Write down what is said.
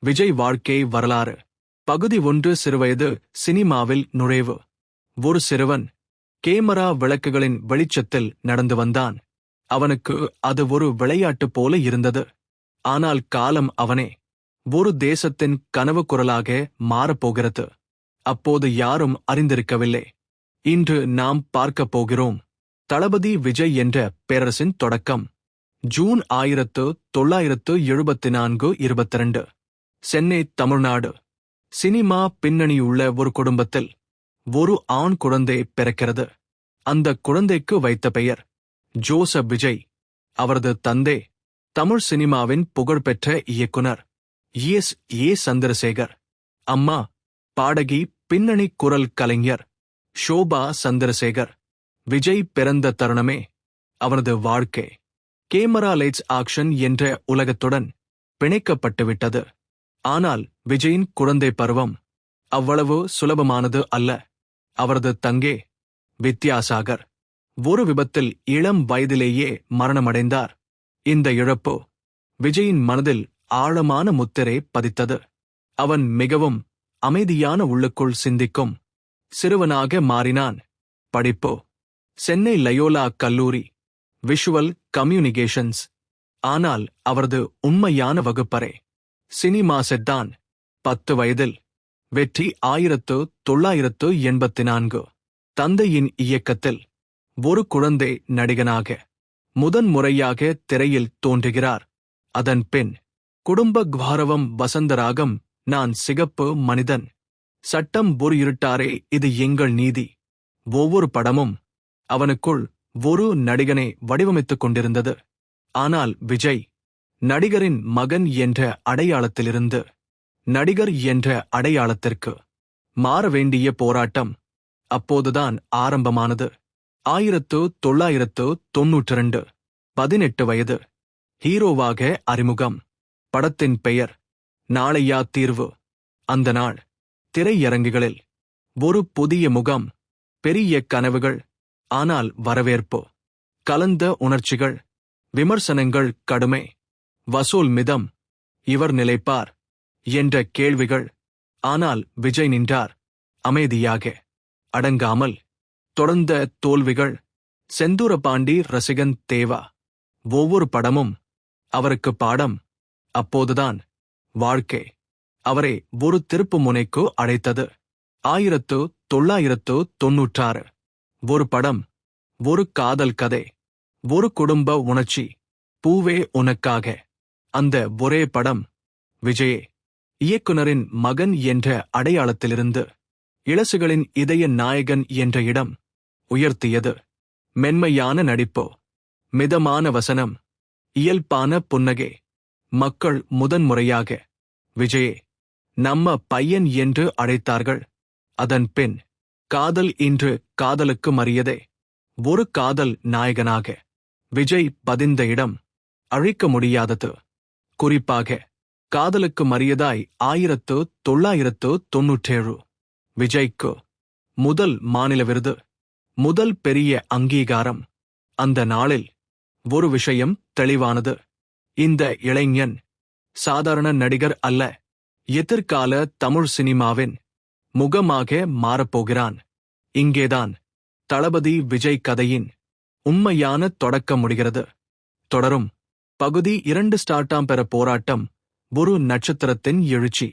விஜய் வாழ்க்கை வரலாறு. பகுதி 1. சிறுவயது சினிமாவில் நுழைவு. ஒரு சிறுவன் கேமரா விளக்குகளின் வெளிச்சத்தில் நடந்து வந்தான். அவனுக்கு அது ஒரு விளையாட்டு போல இருந்தது. ஆனால் காலம் அவனே ஒரு தேசத்தின் கனவு குரலாக மாறப்போகிறது. அப்போது யாரும் அறிந்திருக்கவில்லை. இன்று நாம் பார்க்கப் போகிறோம் தளபதி விஜய் என்ற பேரரசின் தொடக்கம். ஜூன் 1974 22. சென்னை, தமிழ்நாடு. சினிமா பின்னணியுள்ள ஒரு குடும்பத்தில் ஒரு ஆண் குழந்தை பிறக்கிறது. அந்த குழந்தைக்கு வைத்த பெயர் ஜோசப் விஜய். அவரது தந்தை தமிழ் சினிமாவின் புகழ்பெற்ற இயக்குனர் ஏ சந்திரசேகர். அம்மா பாடகி, பின்னணி குரல் கலைஞர் ஷோபா சந்திரசேகர். விஜய் பிறந்த தருணமே அவனது வாழ்க்கை கேமரா லைட்ஸ் ஆக்ஷன் என்ற உலகத்துடன் பிணைக்கப்பட்டுவிட்டது. ஆனால் விஜயின் குழந்தை பருவம் அவ்வளவு சுலபமானது அல்ல. அவரது தங்கே வித்யாசாகர் ஒரு விபத்தில் இளம் வயதிலேயே மரணமடைந்தார். இந்த இழப்பு விஜயின் மனதில் ஆழமான முத்திரை பதித்தது. அவன் மிகவும் அமைதியான, உள்ளுக்குள் சிந்திக்கும் சிறுவனாக மாறினான். படிப்பு: சென்னை லயோலா கல்லூரி, விஷுவல் கம்யூனிகேஷன்ஸ். ஆனால் அவரது உண்மையான வகுப்பறை சினிமா செட்தான். 10 வயதில் வெற்றி. 1984. தந்தையின் இயக்கத்தில் ஒரு குழந்தை நடிகனாக முதன்முறையாக திரையில் தோன்றுகிறார். அதன் பின் குடும்ப கௌரவம், வசந்தராகம், நான் சிகப்பு மனிதன், சட்டம், ஒரு இருட்டாரே, இது எங்கள் நீதி. ஒவ்வொரு படமும் அவனுக்குள் ஒரு நடிகனை வடிவமைத்துக் கொண்டிருந்தது. ஆனால் விஜய் நடிகரின் மகன் என்ற அடையாளத்திலிருந்து நடிகர் என்ற அடையாளத்திற்கு மாற வேண்டிய போராட்டம் அப்போதுதான் ஆரம்பமானது. 1992. 18 வயது. ஹீரோவாக அறிமுகம். படத்தின் பெயர் நாளையா தீர்வு. அந்த நாள் திரையரங்குகளில் ஒரு புதிய முகம், பெரிய கனவுகள். ஆனால் வரவேற்பு கலந்த உணர்ச்சிகள், விமர்சனங்கள் கடுமை, வசூல் மிதம். இவர் நிலைப்பார் என்ற கேள்விகள். ஆனால் விஜய் நின்றார் அமைதியாக, அடங்காமல். தொடர்ந்த தோல்விகள். செந்தூரபாண்டி, ரசிகன், தேவா. ஒவ்வொரு படமும் அவருக்கு பாடம். அப்போதுதான் வாழ்க்கை அவரை ஒரு திருப்பு முனைக்கு அழைத்தது. 1996. ஒரு படம், ஒரு காதல் கதை, ஒரு குடும்ப உணர்ச்சி. பூவே உனக்காக. அந்த ஒரே படம் விஜயே இயக்குனரின் மகன் என்ற அடையாளத்திலிருந்து இளசுகளின் இதய நாயகன் என்ற இடம் உயர்த்தியது. மென்மையான நடிப்பு, மிதமான வசனம், இயல்பான புன்னகை. மக்கள் முதன்முறையாக விஜயே நம்ம பையன் என்று அழைத்தார்கள். அதன் பின் காதல், இன்று காதலுக்கு மரியாதை. ஒரு காதல் நாயகனாக விஜய் பதிந்த இடம் அழிக்க முடியாதது. குறிப்பாக காதலுக்கு மரியாதை 1997. விஜய்க்கு முதல் மாநில விருது, முதல் பெரிய அங்கீகாரம். அந்த நாளில் ஒரு விஷயம் தெளிவானது. இந்த இளைஞன் சாதாரண நடிகர் அல்ல, எதிர்கால தமிழ் சினிமாவின் முகமாக மாறப்போகிறான். இங்கேதான் தளபதி விஜய் கதையின் உண்மையான தொடக்கம் முடிகிறது. தொடரும். பகுதி 2. ஸ்டார்டாம் பெற போராட்டம், ஒரு நட்சத்திரத்தின் எழுச்சி.